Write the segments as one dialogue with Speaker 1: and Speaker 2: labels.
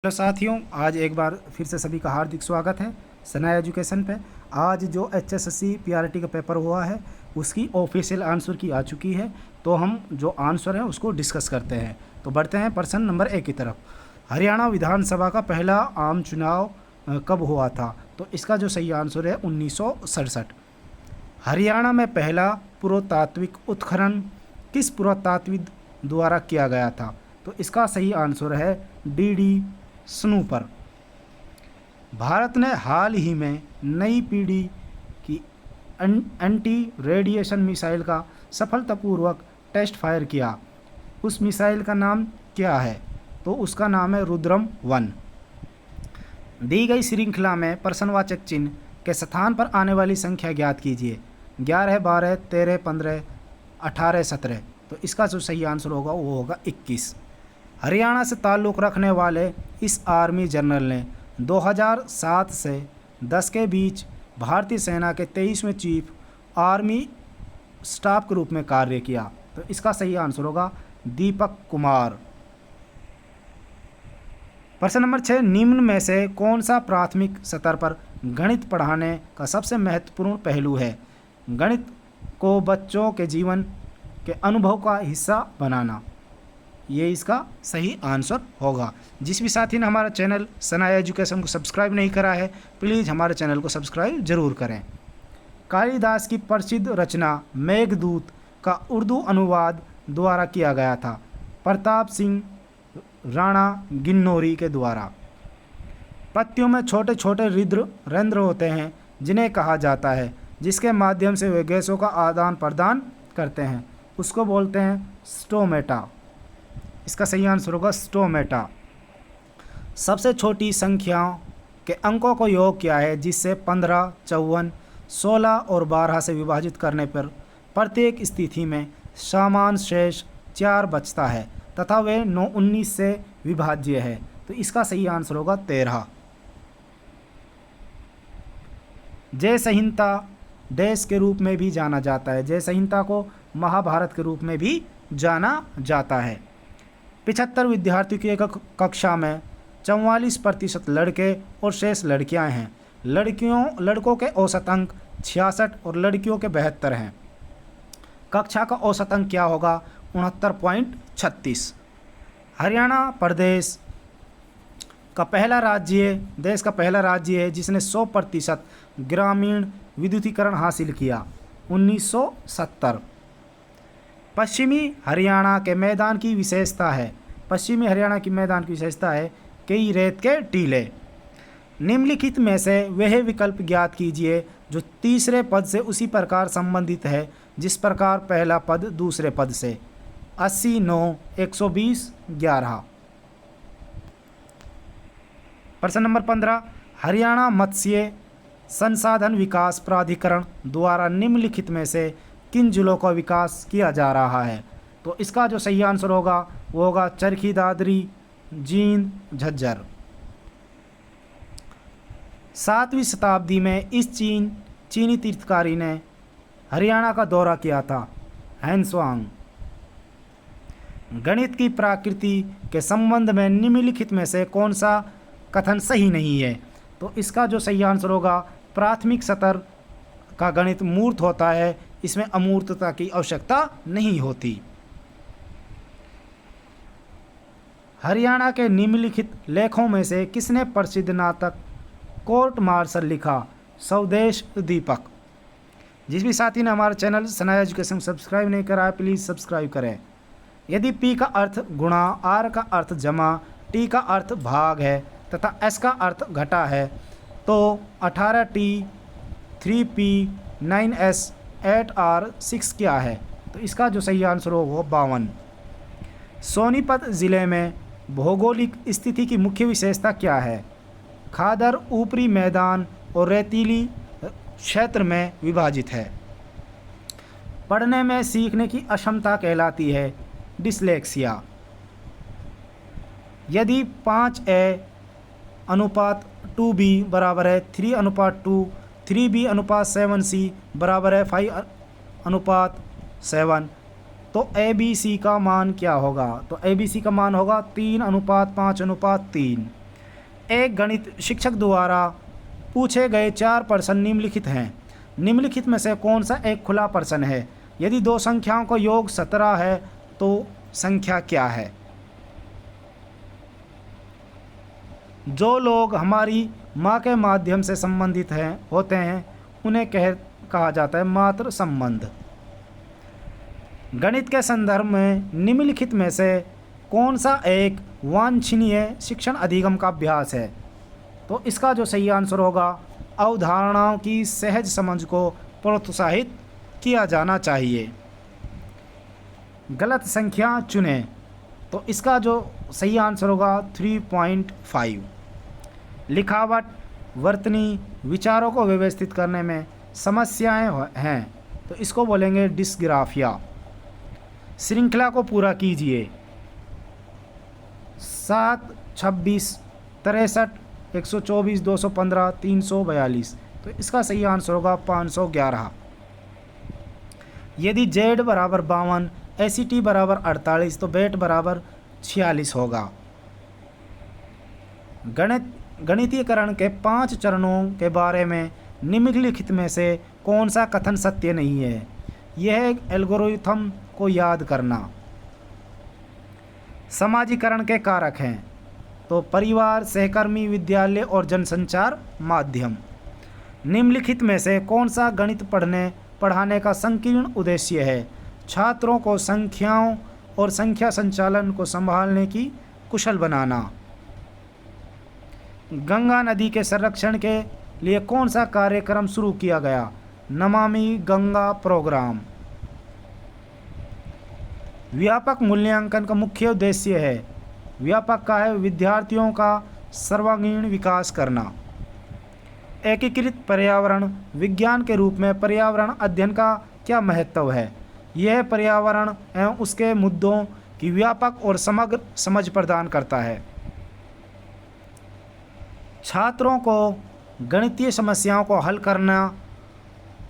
Speaker 1: Hello साथियों, आज एक बार फिर से सभी का हार्दिक स्वागत है सनाया एजुकेशन पे। आज जो HSSC PRT का पेपर हुआ है उसकी ऑफिशियल आंसर की आ चुकी है, तो हम जो आंसर है उसको डिस्कस करते हैं। तो बढ़ते हैं प्रश्न नंबर 1 की तरफ। हरियाणा विधानसभा का पहला आम चुनाव कब हुआ था? तो इसका जो सही आंसर है 1967। हरियाणा में पहला पुरातात्विक उत्खनन किस पुरातात्विद द्वारा किया गया था? तो इसका सही आंसर है DD स्नूपर। भारत ने हाल ही में नई पीढ़ी की एंटी रेडिएशन मिसाइल का सफलतापूर्वक टेस्ट फायर किया। उस मिसाइल का नाम क्या है? तो उसका नाम है रुद्रम 1। दी गई श्रृंखला में प्रश्नवाचक चिन्ह के स्थान पर आने वाली संख्या ज्ञात कीजिए। 11, 12, 13, 15, 18, 17। तो इसका जो सही आंसर होगा वो होगा 21। हरियाणा से ताल्लुक़ रखने वाले इस आर्मी जनरल ने 2007 से 10 के बीच भारतीय सेना के 23वें चीफ आर्मी स्टाफ के रूप में कार्य किया। तो इसका सही आंसर होगा दीपक कुमार। प्रश्न नंबर 6, निम्न में से कौन सा प्राथमिक स्तर पर गणित पढ़ाने का सबसे महत्वपूर्ण पहलू है? गणित को बच्चों के जीवन के अनुभव का हिस्सा बनाना, ये इसका सही आंसर होगा। जिस भी साथी ने हमारा चैनल सनाया एजुकेशन को सब्सक्राइब नहीं करा है, प्लीज़ हमारे चैनल को सब्सक्राइब जरूर करें। कालिदास की प्रसिद्ध रचना मेघदूत का उर्दू अनुवाद द्वारा किया गया था। प्रताप सिंह राणा गिन्नौरी के द्वारा। पत्तियों में छोटे छोटे रंध्र होते हैं जिन्हें कहा जाता है, जिसके माध्यम से वे गैसों का आदान प्रदान करते हैं, उसको बोलते हैं स्टोमेटा। इसका सही आंसर होगा स्टोमेटा। सबसे छोटी संख्याओं के अंकों को योग किया है, जिससे 15, 54, 16 और 12 से विभाजित करने पर प्रत्येक स्थिति में समान शेष 4 बचता है तथा वे 9, 19 से विभाज्य है। तो इसका सही आंसर होगा 13। जय संहिता देश के रूप में भी जाना जाता है। जय संहिता को महाभारत के रूप में भी जाना जाता है। 75 विद्यार्थियों की एक कक्षा में 44% लड़के और शेष लड़कियां हैं। लड़कों के औसत अंक 66 और लड़कियों के 72 हैं। कक्षा का औसत अंक क्या होगा? 69.36। हरियाणा प्रदेश का पहला राज्य देश का पहला राज्य है जिसने 100% ग्रामीण विद्युतीकरण हासिल किया, 1970। पश्चिमी हरियाणा के मैदान की विशेषता है। पश्चिमी हरियाणा की मैदान की विशेषता है कई रेत के टीले। निम्नलिखित में से वह विकल्प ज्ञात कीजिए जो तीसरे पद से उसी प्रकार संबंधित है जिस प्रकार पहला पद दूसरे पद से। 80, 9, 120, 11। प्रश्न नंबर 15, हरियाणा मत्स्य संसाधन विकास प्राधिकरण द्वारा निम्नलिखित में से किन जिलों का विकास किया जा रहा है? तो इसका जो सही आंसर होगा वो होगा चरखी दादरी, जींद, झज्जर। 7वीं शताब्दी में इस चीनी तीर्थकारी ने हरियाणा का दौरा किया था, हैंसवांग। गणित की प्रकृति के संबंध में निम्नलिखित में से कौन सा कथन सही नहीं है? तो इसका जो सही आंसर होगा प्राथमिक स्तर का गणित मूर्त होता है, इसमें अमूर्तता की आवश्यकता नहीं होती। हरियाणा के निम्नलिखित लेखों में से किसने प्रसिद्ध नाटक कोर्ट मार्शल लिखा? स्वदेश दीपक। जिस भी साथी ने हमारा चैनल सनाया एजुकेशन सब्सक्राइब नहीं करा है, प्लीज़ सब्सक्राइब करें। यदि P का अर्थ गुणा, R का अर्थ जमा, T का अर्थ भाग है तथा S का अर्थ घटा है, तो 18T, 3P, 9S, 8R, 6 क्या है? तो इसका जो सही आंसर हो वो 52। सोनीपत ज़िले में भौगोलिक स्थिति की मुख्य विशेषता क्या है? खादर ऊपरी मैदान और रेतीली क्षेत्र में विभाजित है। पढ़ने में सीखने की अक्षमता कहलाती है डिसलेक्सिया। यदि 5A अनुपात 2B बराबर है 3:2, 3B अनुपात 7C बराबर है 5:7, तो ABC का मान क्या होगा? तो ABC का मान होगा 3:5:3। एक गणित शिक्षक द्वारा पूछे गए 4 प्रश्न निम्नलिखित हैं। निम्नलिखित में से कौन सा एक खुला प्रश्न है? यदि दो संख्याओं का योग 17 है तो संख्या क्या है? जो लोग हमारी माँ के माध्यम से संबंधित होते हैं उन्हें कहा जाता है मातृ संबंध। गणित के संदर्भ में निम्नलिखित में से कौन सा एक वांछनीय शिक्षण अधिगम का अभ्यास है? तो इसका जो सही आंसर होगा, अवधारणाओं की सहज समझ को प्रोत्साहित किया जाना चाहिए। गलत संख्या चुनें। तो इसका जो सही आंसर होगा 3.5। लिखावट, वर्तनी, विचारों को व्यवस्थित करने में समस्याएं हैं तो इसको बोलेंगे डिस्ग्राफिया। श्रृंखला को पूरा कीजिए। 7, 26, 63, 124, 215, 342। तो इसका सही आंसर होगा 511। यदि Z बराबर 52, ACT बराबर 48 तो बेट बराबर 46 होगा। गणितीयकरण के 5 चरणों के बारे में निम्नलिखित में से कौन सा कथन सत्य नहीं है? यह एक एल्गोरिथम को याद करना। समाजीकरण के कारक हैं तो परिवार, सहकर्मी, विद्यालय और जनसंचार माध्यम। निम्नलिखित में से कौन सा गणित पढ़ाने का संकीर्ण उद्देश्य है? छात्रों को संख्याओं और संख्या संचालन को संभालने की कुशल बनाना। गंगा नदी के संरक्षण के लिए कौन सा कार्यक्रम शुरू किया गया? नमामि गंगा प्रोग्राम। व्यापक मूल्यांकन का मुख्य उद्देश्य है, व्यापक का है विद्यार्थियों का सर्वांगीण विकास करना। एकीकृत पर्यावरण विज्ञान के रूप में पर्यावरण अध्ययन का क्या महत्व है? यह पर्यावरण एवं उसके मुद्दों की व्यापक और समग्र समझ प्रदान करता है। छात्रों को गणितीय समस्याओं को हल करना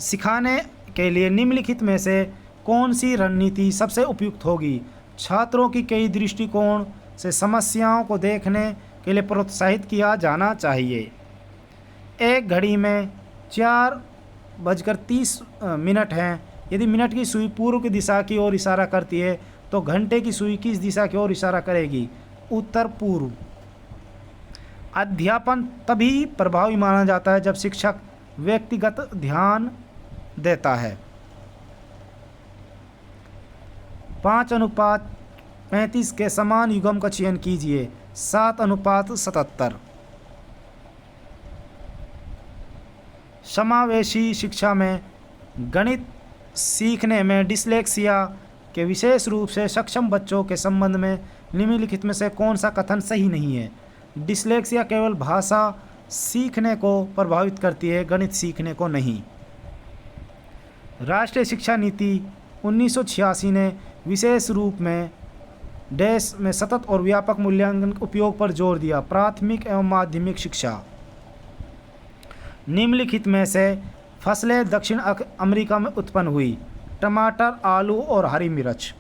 Speaker 1: सिखाने के लिए निम्नलिखित में से कौन सी रणनीति सबसे उपयुक्त होगी? छात्रों की कई दृष्टिकोण से समस्याओं को देखने के लिए प्रोत्साहित किया जाना चाहिए। एक घड़ी में 4:30 हैं। यदि मिनट की सुई पूर्व की दिशा की ओर इशारा करती है तो घंटे की सुई किस दिशा की ओर इशारा करेगी? उत्तर पूर्व। अध्यापन तभी प्रभावी माना जाता है जब शिक्षक व्यक्तिगत ध्यान देता है। 5:35 के समान युग्म का चयन कीजिए। 7:77। समावेशी शिक्षा में गणित सीखने में डिस्लेक्सिया के विशेष रूप से सक्षम बच्चों के संबंध में निम्नलिखित में से कौन सा कथन सही नहीं है? डिस्लेक्सिया केवल भाषा सीखने को प्रभावित करती है, गणित सीखने को नहीं। राष्ट्रीय शिक्षा नीति 1986 ने विशेष रूप में देश में सतत और व्यापक मूल्यांकन उपयोग पर जोर दिया। प्राथमिक एवं माध्यमिक शिक्षा। निम्नलिखित में से फसलें दक्षिण अमेरिका में उत्पन्न हुई? टमाटर, आलू और हरी मिर्च।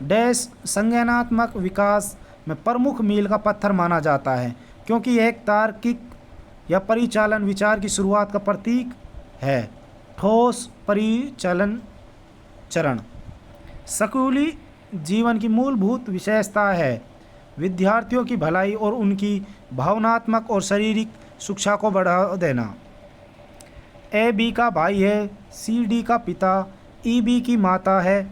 Speaker 1: देश संज्ञानात्मक विकास में प्रमुख मील का पत्थर माना जाता है क्योंकि यह एक तार्किक या परिचालन विचार की शुरुआत का प्रतीक है। ठोस परिचालन चरण स्कूली जीवन की मूलभूत विशेषता है विद्यार्थियों की भलाई और उनकी भावनात्मक और शारीरिक शिक्षा को बढ़ावा देना। ए बी का भाई है, सी डी का पिता, ई बी की माता है,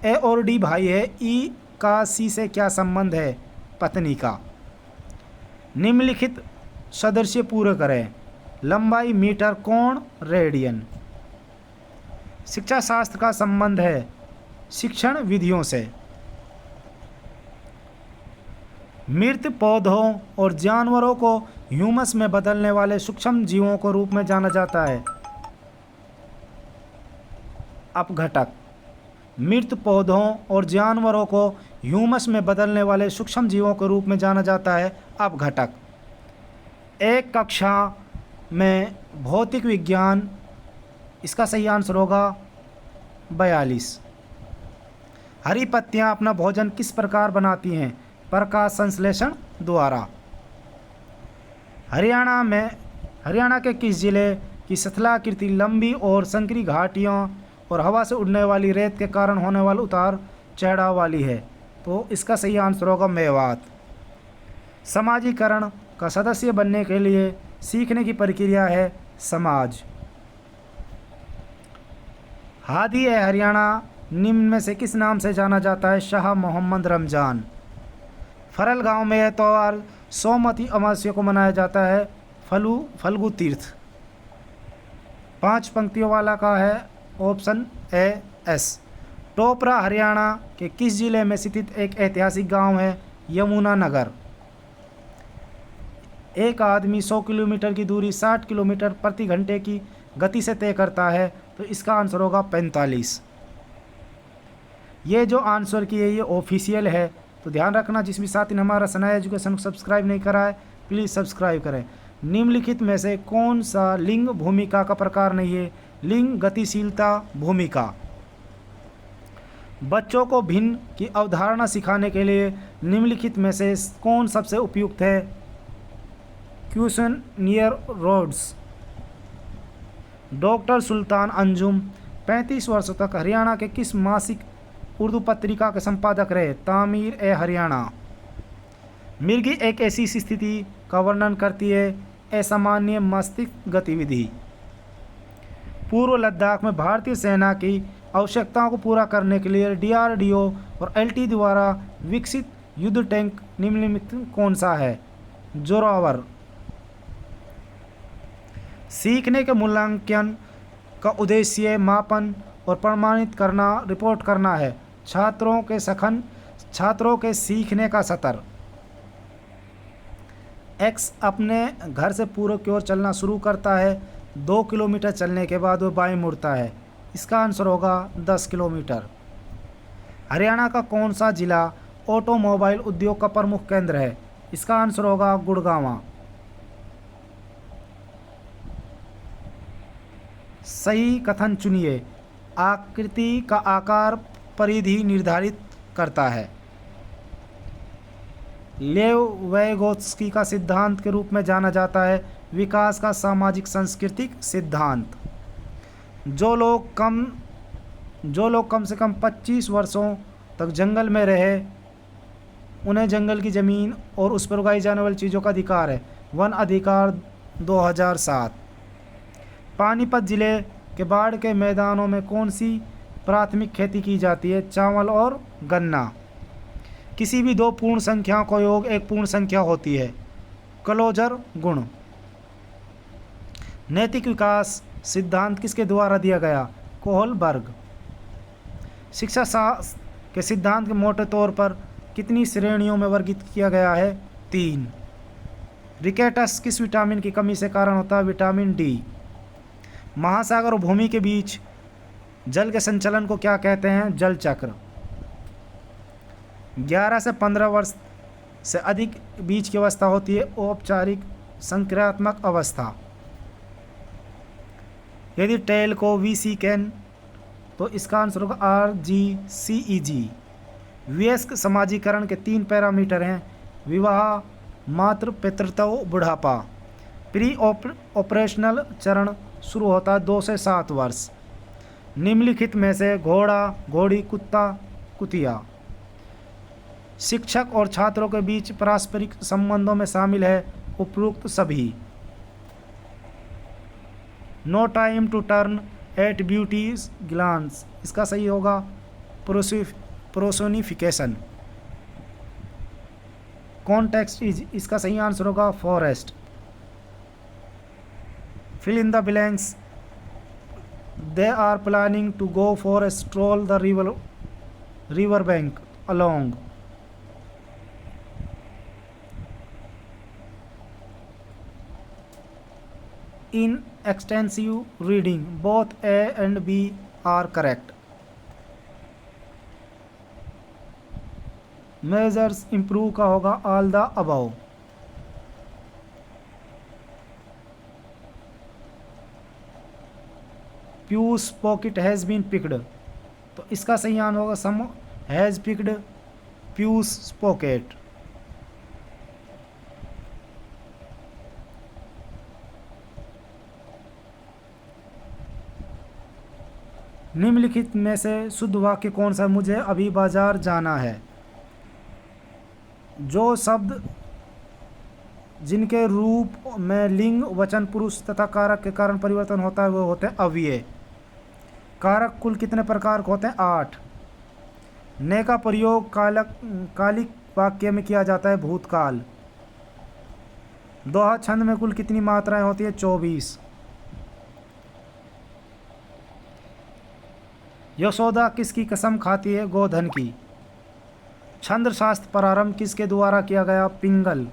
Speaker 1: ए और डी भाई है, ई का सी से क्या संबंध है? पत्नी का। निम्नलिखित सदृश्य पूरे करें। लंबाई मीटर, कोण रेडियन। शिक्षा शास्त्र का संबंध है शिक्षण विधियों से। मृत पौधों और जानवरों को ह्यूमस में बदलने वाले सूक्ष्म जीवों को रूप में जाना जाता है अपघटक। मृत पौधों और जानवरों को ह्यूमस में बदलने वाले सूक्ष्म जीवों के रूप में जाना जाता है अपघटक। एक कक्षा में भौतिक विज्ञान, इसका सही आंसर होगा 42। हरी पत्तियां अपना भोजन किस प्रकार बनाती हैं? प्रकाश संश्लेषण द्वारा। हरियाणा के किस जिले की स्थलाकृति लंबी और संकरी घाटियों और हवा से उड़ने वाली रेत के कारण होने वाले उतार चढ़ाव वाली है? तो इसका सही आंसर होगा मेवात। समाजीकरण का सदस्य बनने के लिए सीखने की प्रक्रिया है समाज। हादी ए हरियाणा निम्न में से किस नाम से जाना जाता है? शाह मोहम्मद रमजान। फरल गांव में यह त्यौहार सोमवती अमावस्या को मनाया जाता है। फल्गु तीर्थ। 5 पंक्तियों वाला का है option A S. Topra Haryana के किस जिले में स्थित एक ऐतिहासिक गांव है? यमुनानगर। एक आदमी 100 किलोमीटर की दूरी 60 किलोमीटर प्रति घंटे की गति से तय करता है, तो इसका आंसर होगा 45। ये जो आंसर की है ये ऑफिशियल है, तो ध्यान रखना। जिस भी साथी ने हमारा सनाया एजुकेशन को सब्सक्राइब नहीं करा है प्लीज़ सब्सक्राइब करें। निम्नलिखित में से कौन सा लिंग भूमिका का प्रकार नहीं है? लिंग गतिशीलता भूमिका। बच्चों को भिन्न की अवधारणा सिखाने के लिए निम्नलिखित में से कौन सबसे उपयुक्त है? Questionnaire roads. Doctor Sultan Anjum 35 वर्षों तक हरियाणा के किस मासिक उर्दू पत्रिका के संपादक रहे? तामीर ए हरियाणा। मिर्गी एक ऐसी स्थिति का वर्णन करती है? असामान्य मस्तिष्क गतिविधि। पूर्व लद्दाख में भारतीय सेना की आवश्यकताओं को पूरा करने के लिए DRDO और LT द्वारा विकसित युद्ध टैंक निम्नलिखित कौन सा है? जोरावर। सीखने के मूल्यांकन का उद्देश्य मापन और प्रमाणित करना, रिपोर्ट करना है। छात्रों के सीखने का स्तर। X अपने घर से पूर्व की ओर चलना शुरू करता है। 2 किलोमीटर चलने के बाद वो बाएं मुड़ता है। इसका आंसर होगा 10 किलोमीटर। हरियाणा का कौन सा जिला ऑटोमोबाइल उद्योग का प्रमुख केंद्र है? इसका आंसर होगा गुड़गांव। सही कथन चुनिए। आकृति का आकार परिधि निर्धारित करता है। लेव वैगोत्स्की का सिद्धांत के रूप में जाना जाता है विकास का सामाजिक सांस्कृतिक सिद्धांत। जो लोग कम से कम 25 वर्षों तक जंगल में रहे उन्हें जंगल की ज़मीन और उस पर उगाई जाने वाली चीज़ों का अधिकार है। वन अधिकार 2007। पानीपत जिले के बाढ़ के मैदानों में कौन सी प्राथमिक खेती की जाती है? चावल और गन्ना। किसी भी 2 पूर्ण संख्याओं का योग एक पूर्ण संख्या होती है। क्लोजर गुण। नैतिक विकास सिद्धांत किसके द्वारा दिया गया? कोहलबर्ग। शिक्षा शास्त्र के सिद्धांत के मोटे तौर पर कितनी श्रेणियों में वर्गीकृत किया गया है? 3। रिकेटस किस विटामिन की कमी से कारण होता है? Vitamin D. महासागर और भूमि के बीच जल के संचलन को क्या कहते हैं? जल चक्र। 11 से 15 वर्ष से अधिक बीच की अवस्था होती है औपचारिक संक्रियात्मक अवस्था। यदि टेल को VC-कैन तो इसका आंसर होगा RGCEG। वयस्क समाजीकरण के 3 पैरामीटर हैं। विवाह, मातृ पितृत्व, बुढ़ापा। प्री ऑपरेशनल चरण शुरू होता है 2 से 7 वर्ष। निम्नलिखित में से घोड़ा, घोड़ी, कुत्ता, कुतिया शिक्षक और छात्रों के बीच पारस्परिक संबंधों में शामिल है? उपरोक्त सभी। No time to turn at beauty's glance. इसका सही होगा प्रोसोनिफिकेशन। कॉन्टेक्स्ट इज, इसका सही आंसर होगा forest. Fill in the blanks. They are planning to go for a stroll the river bank along. In extensive reading, both A and B are correct. Measures improve का होगा all the above. Pugh's pocket has been picked. तो इसका सही answer होगा some has picked Pugh's pocket. निम्नलिखित में से शुद्ध वाक्य कौन सा है? मुझे अभी बाजार जाना है। जो शब्द जिनके रूप में लिंग, वचन, पुरुष तथा कारक के कारण परिवर्तन होता है वो होते हैं अव्यय। कारक कुल कितने प्रकार के होते हैं? 8। ने का प्रयोग कालिक वाक्य में किया जाता है भूतकाल। दोहा छंद में कुल कितनी मात्राएं होती है? 24। यशोदा किसकी कसम खाती है? गोधन की। छंद शास्त्र प्रारंभ किसके द्वारा किया गया? पिंगल।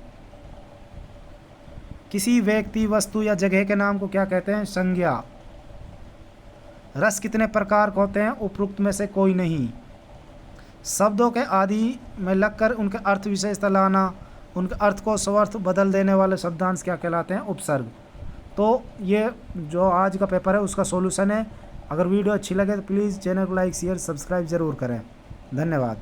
Speaker 1: किसी व्यक्ति, वस्तु या जगह के नाम को क्या कहते हैं? संज्ञा। रस कितने प्रकार के होते हैं? उपरोक्त में से कोई नहीं। शब्दों के आदि में लगकर उनके अर्थ विशेषता लाना, उनके अर्थ को स्वर्थ बदल देने वाले शब्दांश क्या कहलाते हैं? उपसर्ग। तो ये जो आज का पेपर है उसका सॉल्यूशन है। अगर वीडियो अच्छी लगे तो प्लीज़ चैनल को लाइक, शेयर, सब्सक्राइब ज़रूर करें। धन्यवाद।